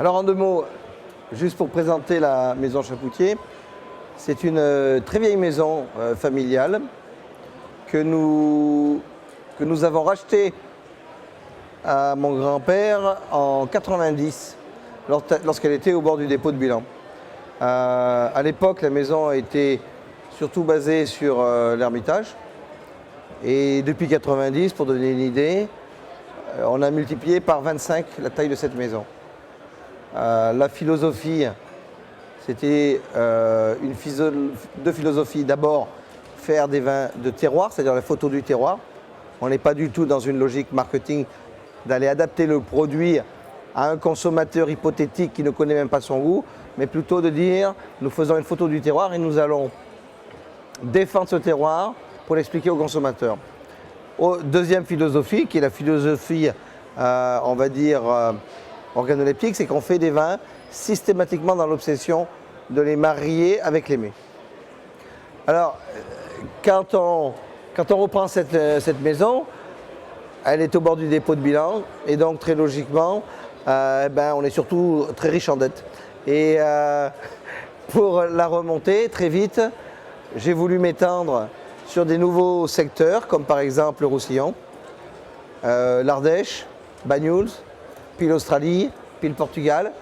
Alors en deux mots, juste pour présenter la maison Chapoutier, c'est une très vieille maison familiale que nous avons rachetée à mon grand-père en 90, lorsqu'elle était au bord du dépôt de bilan. À l'époque, la maison était surtout basée sur l'Ermitage. Et depuis 90, pour donner une idée, on a multiplié par 25 la taille de cette maison. La philosophie, c'était deux philosophies. D'abord, faire des vins de terroir, c'est-à-dire la photo du terroir. On n'est pas du tout dans une logique marketing d'aller adapter le produit à un consommateur hypothétique qui ne connaît même pas son goût, mais plutôt de dire, nous faisons une photo du terroir et nous allons défendre ce terroir pour l'expliquer aux consommateurs. Deuxième philosophie, qui est la philosophie, on va dire, organoleptique, c'est qu'on fait des vins systématiquement dans l'obsession de les marier avec les mets. Alors, quand on reprend cette maison, elle est au bord du dépôt de bilan, et donc très logiquement, on est surtout très riche en dettes. Et pour la remonter très vite, j'ai voulu m'étendre sur des nouveaux secteurs, comme par exemple le Roussillon, l'Ardèche, Banyuls, puis l'Australie, puis le Portugal.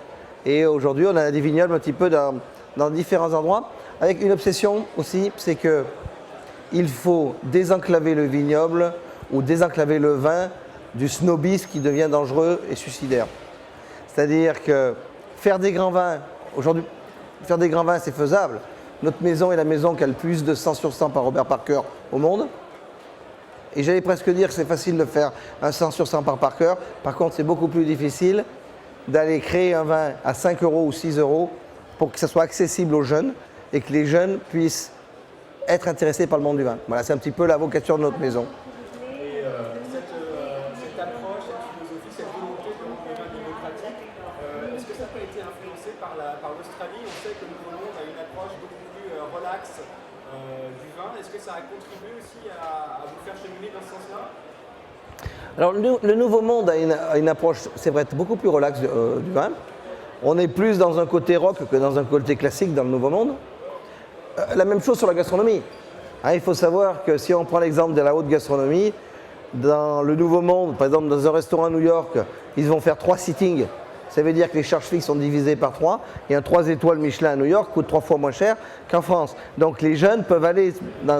Et aujourd'hui, on a des vignobles un petit peu dans différents endroits, avec une obsession aussi, c'est qu'il faut désenclaver le vignoble ou désenclaver le vin du snobisme qui devient dangereux et suicidaire. C'est-à-dire que faire des grands vins, aujourd'hui, faire des grands vins, c'est faisable. Notre maison est la maison qui a le plus de 100 sur 100 par Robert Parker au monde. Et j'allais presque dire que c'est facile de faire un 100 sur 100 par Parker. Par contre, c'est beaucoup plus difficile d'aller créer un vin à 5 euros ou 6 euros pour que ça soit accessible aux jeunes et que les jeunes puissent être intéressés par le monde du vin. Voilà, c'est un petit peu la vocation de notre maison. Et cette approche, cette philosophie, cette volonté de rendre les vins démocratiques, est-ce que ça n'a pas été influencé par l'Australie? On sait que le Nouveau Monde a une approche beaucoup plus relaxe du vin. Est-ce que ça a contribué aussi à vous faire cheminer dans ce sens-là? Alors le Nouveau Monde a une approche, c'est vrai, beaucoup plus relaxe du vin. On est plus dans un côté rock que dans un côté classique dans le Nouveau Monde. La même chose sur la gastronomie. Il faut savoir que si on prend l'exemple de la haute gastronomie, dans le Nouveau Monde, par exemple dans un restaurant à New York, ils vont faire 3 sittings. Ça veut dire que les charges fixes sont divisées par 3 et un 3 étoiles Michelin à New York coûte 3 fois moins cher qu'en France. Donc les jeunes peuvent aller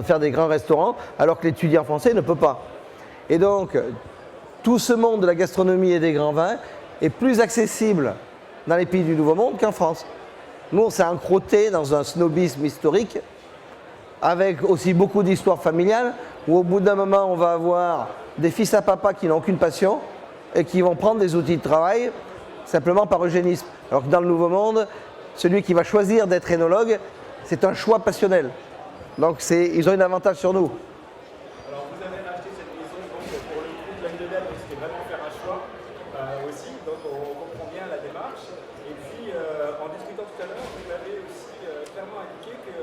faire des grands restaurants alors que l'étudiant français ne peut pas. Et donc tout ce monde de la gastronomie et des grands vins est plus accessible dans les pays du Nouveau Monde qu'en France. Nous, on s'est encroûté dans un snobisme historique avec aussi beaucoup d'histoires familiales où au bout d'un moment, on va avoir des fils à papa qui n'ont aucune passion et qui vont prendre des outils de travail simplement par eugénisme. Alors que dans le Nouveau Monde, celui qui va choisir d'être énologue, c'est un choix passionnel. Donc ils ont un avantage sur nous. Alors vous avez racheté cette maison donc, pour le coup pleine de dettes, donc c'était vraiment faire un choix aussi, donc on comprend bien la démarche. Et puis en discutant tout à l'heure, vous m'avez aussi clairement indiqué que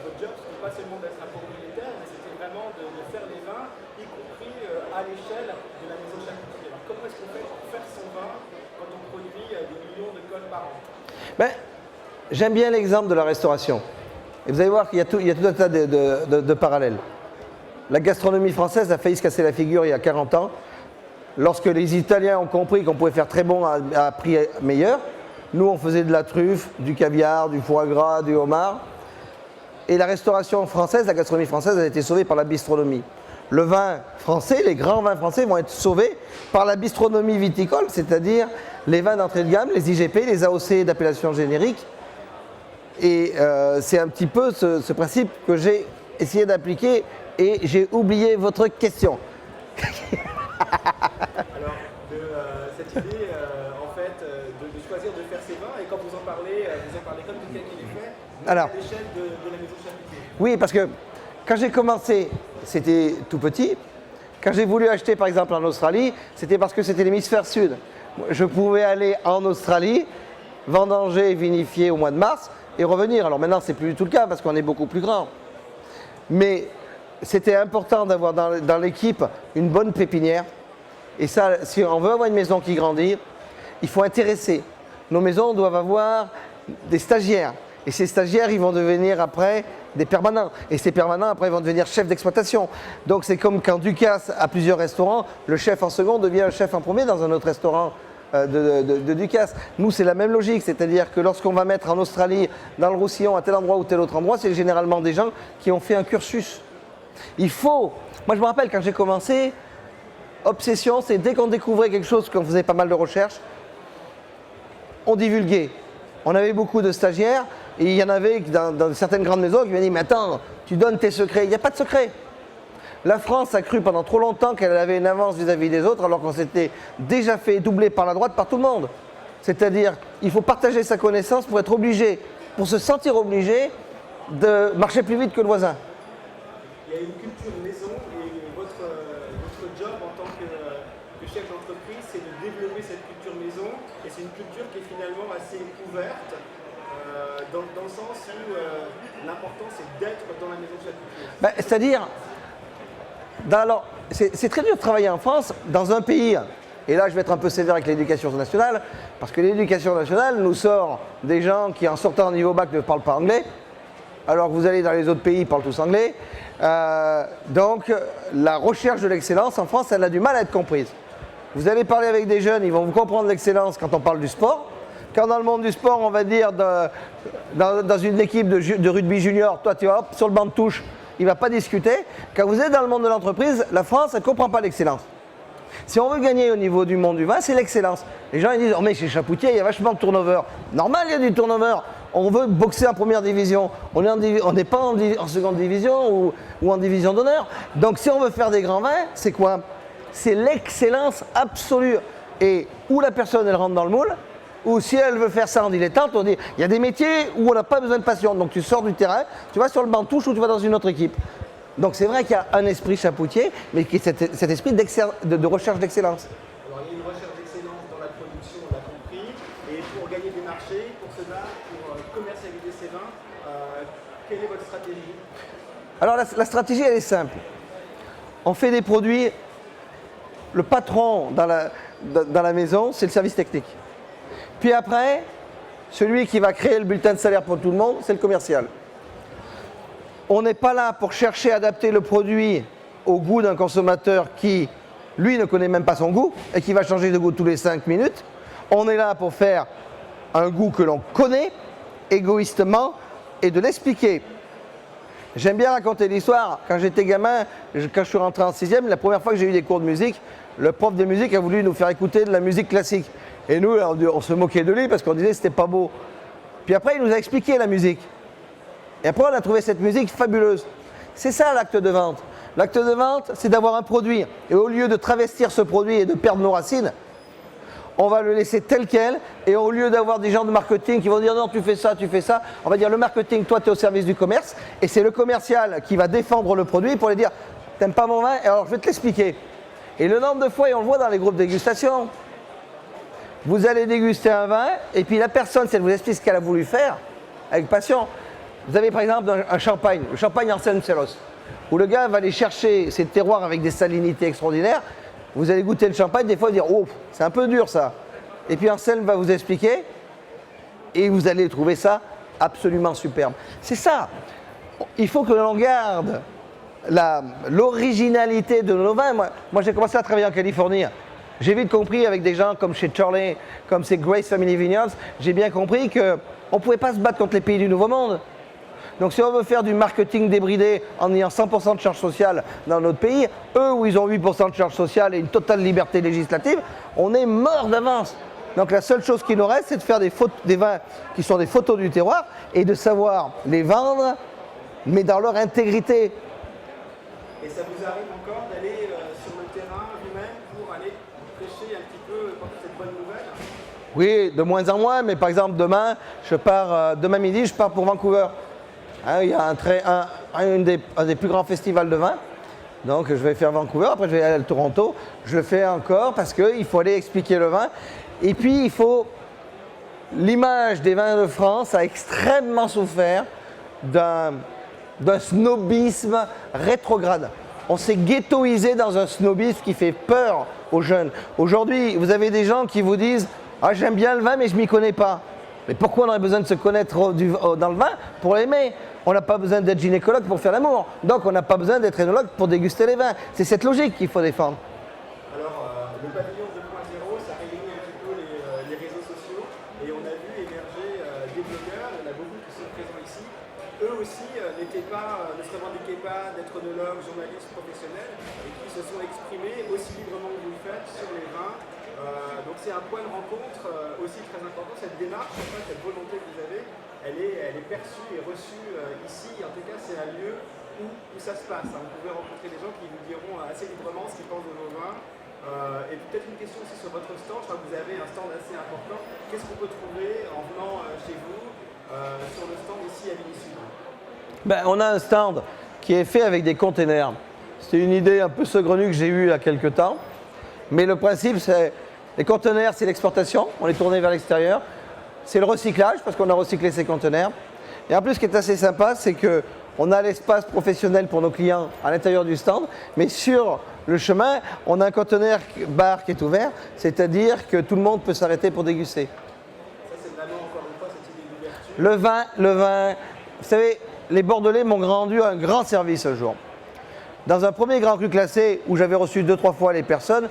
votre job c'était pas seulement d'être un propriétaire, mais c'était vraiment de faire les vins, y compris à l'échelle de la maison Chapoutier. Alors comment est-ce qu'on fait pour faire son vin quand on produit des millions de cols par an? J'aime bien l'exemple de la restauration. Et vous allez voir qu'il y a tout un tas de parallèles. La gastronomie française a failli se casser la figure il y a 40 ans. Lorsque les Italiens ont compris qu'on pouvait faire très bon à prix meilleur, nous on faisait de la truffe, du caviar, du foie gras, du homard. Et la restauration française, la gastronomie française a été sauvée par la bistronomie. Le vin français, les grands vins français vont être sauvés par la bistronomie viticole, c'est-à-dire les vins d'entrée de gamme, les IGP, les AOC d'appellation générique. Et c'est un petit peu ce principe que j'ai essayé d'appliquer et j'ai oublié votre question. Alors, cette idée, en fait, de choisir de faire ses vins, et quand vous en parlez comme quelqu'un qui les fait, à l'échelle de la maison Chapoutier. Oui, parce que quand j'ai commencé, c'était tout petit. Quand j'ai voulu acheter, par exemple, en Australie, c'était parce que c'était l'hémisphère sud. Je pouvais aller en Australie, vendanger et vinifier au mois de mars et revenir. Alors maintenant, c'est plus du tout le cas parce qu'on est beaucoup plus grand. Mais c'était important d'avoir dans l'équipe une bonne pépinière. Et ça, si on veut avoir une maison qui grandit, il faut intéresser nos maisons doivent avoir des stagiaires. Et ces stagiaires, ils vont devenir après des permanents. Et ces permanents, après, ils vont devenir chefs d'exploitation. Donc c'est comme quand Ducasse a plusieurs restaurants, le chef en second devient le chef en premier dans un autre restaurant de Ducasse. Nous, c'est la même logique. C'est-à-dire que lorsqu'on va mettre en Australie, dans le Roussillon, à tel endroit ou tel autre endroit, c'est généralement des gens qui ont fait un cursus. Il faut... Moi, je me rappelle, quand j'ai commencé, Obsession, c'est dès qu'on découvrait quelque chose, qu'on faisait pas mal de recherches, on divulguait. On avait beaucoup de stagiaires et il y en avait dans certaines grandes maisons qui m'ont dit « Mais attends, tu donnes tes secrets. » Il n'y a pas de secret. La France a cru pendant trop longtemps qu'elle avait une avance vis-à-vis des autres alors qu'on s'était déjà fait doubler par la droite par tout le monde. C'est-à-dire, il faut partager sa connaissance pour être obligé, pour se sentir obligé de marcher plus vite que le voisin. Il y a une culture maison et votre job en tant que chef d'entreprise, c'est de développer cette culture maison et c'est une culture qui est finalement assez ouverte dans le sens où l'important c'est d'être dans la maison de Chapoutier. Ben, c'est-à-dire, alors, c'est très dur de travailler en France, dans un pays, et là je vais être un peu sévère avec l'éducation nationale, parce que l'éducation nationale nous sort des gens qui en sortant au niveau bac ne parlent pas anglais, alors que vous allez dans les autres pays, ils parlent tous anglais. Donc la recherche de l'excellence en France, elle a du mal à être comprise. Vous allez parler avec des jeunes, ils vont vous comprendre l'excellence quand on parle du sport. Quand dans le monde du sport, on va dire dans une équipe de rugby junior, toi tu vas sur le banc de touche, il ne va pas discuter. Quand vous êtes dans le monde de l'entreprise, la France, elle ne comprend pas l'excellence. Si on veut gagner au niveau du monde du vin, c'est l'excellence. Les gens ils disent « Oh mais chez Chapoutier, il y a vachement de turnover. » Normal, il y a du turnover. On veut boxer en première division. On n'est pas en seconde division ou en division d'honneur. Donc si on veut faire des grands vins, c'est quoi? C'est l'excellence absolue. Et où la personne, elle rentre dans le moule, ou si elle veut faire ça en dilettante, on dit il y a des métiers où on n'a pas besoin de passion. Donc tu sors du terrain, tu vas sur le banc de touche ou tu vas dans une autre équipe. Donc c'est vrai qu'il y a un esprit chapoutier, mais qui est cet esprit de recherche d'excellence. Alors il y a une recherche d'excellence dans la production, on l'a compris, et pour gagner des marchés, pour cela, pour commercialiser ces vins, quelle est votre stratégie? Alors la stratégie, elle est simple. On fait des produits, le patron dans la maison, c'est le service technique. Puis après, celui qui va créer le bulletin de salaire pour tout le monde, c'est le commercial. On n'est pas là pour chercher à adapter le produit au goût d'un consommateur qui, lui, ne connaît même pas son goût et qui va changer de goût tous les 5 minutes. On est là pour faire un goût que l'on connaît, égoïstement, et de l'expliquer. J'aime bien raconter l'histoire. Quand j'étais gamin, quand je suis rentré en 6e, la première fois que j'ai eu des cours de musique, le prof de musique a voulu nous faire écouter de la musique classique. Et nous, on se moquait de lui parce qu'on disait que c'était pas beau. Puis après, il nous a expliqué la musique. Et après, on a trouvé cette musique fabuleuse. C'est ça l'acte de vente. L'acte de vente, c'est d'avoir un produit. Et au lieu de travestir ce produit et de perdre nos racines, on va le laisser tel quel. Et au lieu d'avoir des gens de marketing qui vont dire non, tu fais ça, on va dire le marketing, toi, tu es au service du commerce. Et c'est le commercial qui va défendre le produit pour lui dire t'aimes pas mon vin? Alors je vais te l'expliquer. Et le nombre de fois, et on le voit dans les groupes de dégustation, vous allez déguster un vin, et puis la personne, si elle vous explique ce qu'elle a voulu faire, avec passion. Vous avez par exemple un champagne, le champagne Anselm-Celos, où le gars va aller chercher ses terroirs avec des salinités extraordinaires. Vous allez goûter le champagne, des fois vous dire oh, c'est un peu dur ça. Et puis Anselm va vous expliquer, et vous allez trouver ça absolument superbe. C'est ça. Il faut que l'on garde l'originalité de nos vins. Moi j'ai commencé à travailler en Californie. J'ai vite compris avec des gens comme chez Charlie, comme c'est Grace Family Vineyards, j'ai bien compris qu'on ne pouvait pas se battre contre les pays du Nouveau Monde. Donc si on veut faire du marketing débridé en ayant 100% de charge sociale dans notre pays, eux où ils ont 8% de charge sociale et une totale liberté législative, on est mort d'avance. Donc la seule chose qui nous reste, c'est de faire des vins qui sont des photos du terroir et de savoir les vendre, mais dans leur intégrité. Et ça vous arrive encore d'aller sur le terrain vous-même pour aller prêcher un petit peu cette bonne nouvelle? Oui, de moins en moins, mais par exemple demain midi, je pars pour Vancouver. Hein, il y a un des plus grands festivals de vin. Donc je vais faire Vancouver, après je vais aller à Toronto. Je le fais encore parce qu'il faut aller expliquer le vin. Et puis l'image des vins de France a extrêmement souffert d'un snobisme rétrograde. On s'est ghettoisé dans un snobisme qui fait peur aux jeunes. Aujourd'hui, vous avez des gens qui vous disent Ah, j'aime bien le vin, mais je m'y connais pas. Mais pourquoi on aurait besoin de se connaître dans le vin pour l'aimer? On n'a pas besoin d'être gynécologue pour faire l'amour. Donc on n'a pas besoin d'être énologue pour déguster les vins. C'est cette logique qu'il faut défendre. Alors, le pavillon 2.0, ça réunit un petit peu les réseaux sociaux et on a vu émerger des blogueurs, il y en a beaucoup qui sont présents ici. Eux aussi ne se revendiquaient pas d'être œnologues, journalistes, professionnels et qui se sont exprimés aussi librement que vous le faites sur les vins. Donc c'est un point de rencontre aussi très important. Cette démarche, en fait, cette volonté que vous avez, elle est perçue et reçue ici. En tout cas, c'est un lieu où ça se passe. Vous pouvez rencontrer des gens qui vous diront assez librement ce qu'ils pensent de vos vins. Et peut-être une question aussi sur votre stand. Je crois que vous avez un stand assez important. Qu'est-ce qu'on peut trouver en venant chez vous sur le stand ici à Vinisud? On a un stand qui est fait avec des containers. C'est une idée un peu saugrenue que j'ai eue il y a quelques temps. Mais le principe, c'est les conteneurs, c'est l'exportation. On est tourné vers l'extérieur. C'est le recyclage, parce qu'on a recyclé ces conteneurs. Et en plus, ce qui est assez sympa, c'est qu'on a l'espace professionnel pour nos clients à l'intérieur du stand. Mais sur le chemin, on a un conteneur bar qui est ouvert. C'est-à-dire que tout le monde peut s'arrêter pour déguster. Ça, c'est vraiment, encore une fois, cette idée d'ouverture. Le vin, vous savez, les Bordelais m'ont rendu un grand service un jour. Dans un premier Grand Cru classé, où j'avais reçu 2-3 fois les personnes,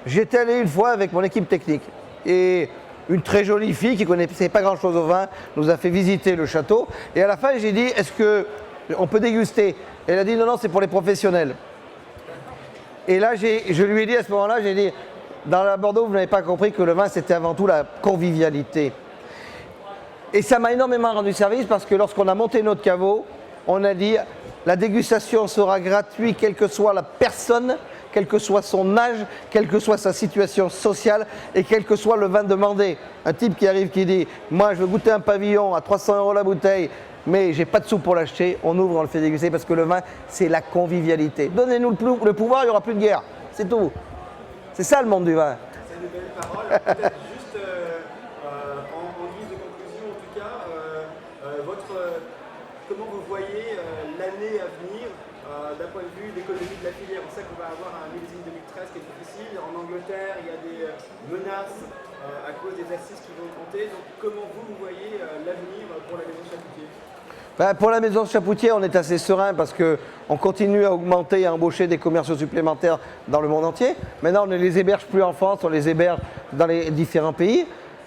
j'étais allé une fois avec mon équipe technique. Et une très jolie fille qui ne connaissait pas grand-chose au vin nous a fait visiter le château. Et à la fin, j'ai dit, est-ce qu'on peut déguster? Et elle a dit, non, c'est pour les professionnels. Et là, je lui ai dit à ce moment-là, j'ai dit, dans la Bordeaux, vous n'avez pas compris que le vin, c'était avant tout la convivialité. Et ça m'a énormément rendu service parce que lorsqu'on a monté notre caveau, on a dit, la dégustation sera gratuite, quelle que soit la personne, quel que soit son âge, quelle que soit sa situation sociale et quel que soit le vin demandé. Un type qui arrive qui dit « Moi, je veux goûter un pavillon à 300 € la bouteille, mais j'ai pas de sous pour l'acheter », on ouvre, on le fait déguster parce que le vin, c'est la convivialité. Donnez-nous le pouvoir, il n'y aura plus de guerre. C'est tout. C'est ça le monde du vin. C'est une belle parole. Peut-être juste en guise de conclusion, en tout cas, comment vous voyez l'année à venir d'un point de vue d'économie de la filière? On sait qu'on va avoir un millésime 2013 qui est difficile. En Angleterre, il y a des menaces à cause des assises qui vont augmenter. Donc comment vous voyez l'avenir pour la maison Chapoutier? Pour la maison Chapoutier, on est assez serein parce qu'on continue à augmenter et à embaucher des commerciaux supplémentaires dans le monde entier. Maintenant, on ne les héberge plus en France, on les héberge dans les différents pays.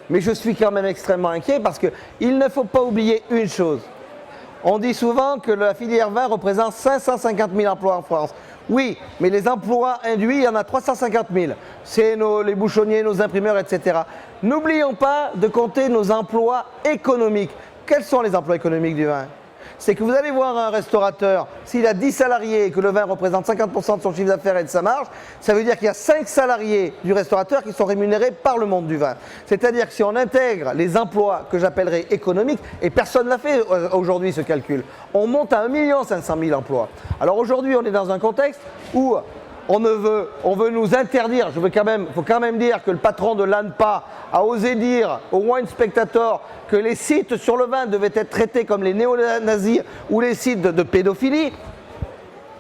Mais je suis quand même extrêmement inquiet parce qu'il ne faut pas oublier une chose. On dit souvent que la filière vin représente 550 000 emplois en France. Oui, mais les emplois induits, il y en a 350 000. C'est les bouchonniers, nos imprimeurs, etc. N'oublions pas de compter nos emplois économiques. Quels sont les emplois économiques du vin? C'est que vous allez voir un restaurateur, s'il a 10 salariés et que le vin représente 50% de son chiffre d'affaires et de sa marge, ça veut dire qu'il y a 5 salariés du restaurateur qui sont rémunérés par le monde du vin. C'est-à-dire que si on intègre les emplois que j'appellerais économiques, et personne ne l'a fait aujourd'hui ce calcul, on monte à 1 500 000 emplois. Alors aujourd'hui, on est dans un contexte où on veut nous interdire. Faut quand même dire que le patron de l'ANPA a osé dire au Wine Spectator que les sites sur le vin devaient être traités comme les néo-nazis ou les sites de pédophilie.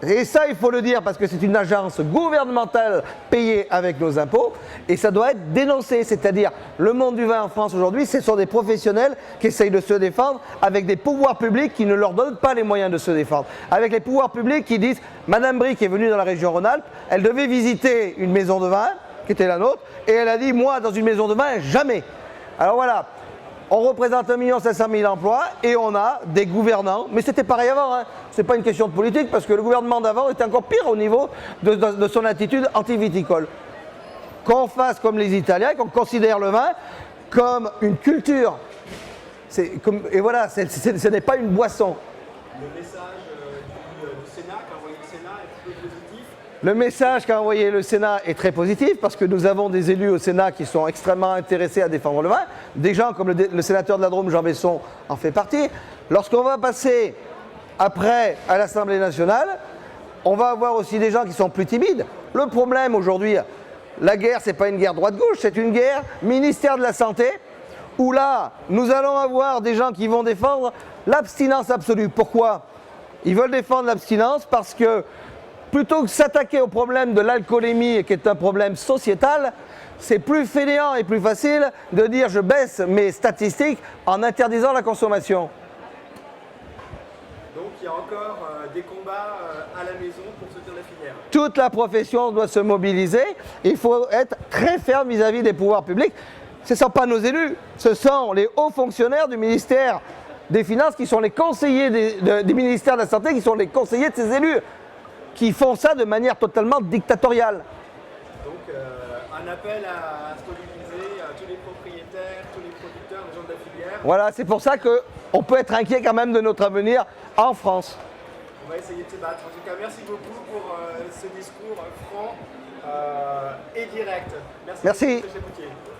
Et ça, il faut le dire parce que c'est une agence gouvernementale payée avec nos impôts et ça doit être dénoncé. C'est-à-dire, le monde du vin en France aujourd'hui, ce sont des professionnels qui essayent de se défendre avec des pouvoirs publics qui ne leur donnent pas les moyens de se défendre. Avec les pouvoirs publics qui disent, Madame Brick est venue dans la région Rhône-Alpes, elle devait visiter une maison de vin qui était la nôtre et elle a dit, moi, dans une maison de vin, jamais. Alors voilà. On représente 1 500 000 emplois et on a des gouvernants, mais c'était pareil avant, hein. Ce n'est pas une question de politique parce que le gouvernement d'avant était encore pire au niveau de son attitude anti-viticole. Qu'on fasse comme les Italiens, qu'on considère le vin comme une culture. Et voilà, ce n'est pas une boisson. Le message du Sénat, qu'a envoyé le Sénat, est plutôt positif. Le message qu'a envoyé le Sénat est très positif parce que nous avons des élus au Sénat qui sont extrêmement intéressés à défendre le vin. Des gens comme le sénateur de la Drôme, Jean Besson, en fait partie. Lorsqu'on va passer après à l'Assemblée nationale, on va avoir aussi des gens qui sont plus timides. Le problème aujourd'hui, la guerre, ce n'est pas une guerre droite-gauche, c'est une guerre ministère de la Santé, où là, nous allons avoir des gens qui vont défendre l'abstinence absolue. Pourquoi? Ils veulent défendre l'abstinence parce que plutôt que de s'attaquer au problème de l'alcoolémie, qui est un problème sociétal, c'est plus fainéant et plus facile de dire je baisse mes statistiques en interdisant la consommation. Donc il y a encore des combats à la maison pour soutenir la filière. Toute la profession doit se mobiliser. Il faut être très ferme vis-à-vis des pouvoirs publics. Ce ne sont pas nos élus, ce sont les hauts fonctionnaires du ministère des Finances qui sont les conseillers des ministères de la Santé, qui sont les conseillers de ces élus, qui font ça de manière totalement dictatoriale. Donc un appel à se mobiliser à tous les propriétaires, tous les producteurs, les gens de la filière. Voilà, c'est pour ça qu'on peut être inquiet quand même de notre avenir en France. On va essayer de se battre. En tout cas, merci beaucoup pour ce discours franc et direct. Merci. Monsieur Chapoutier.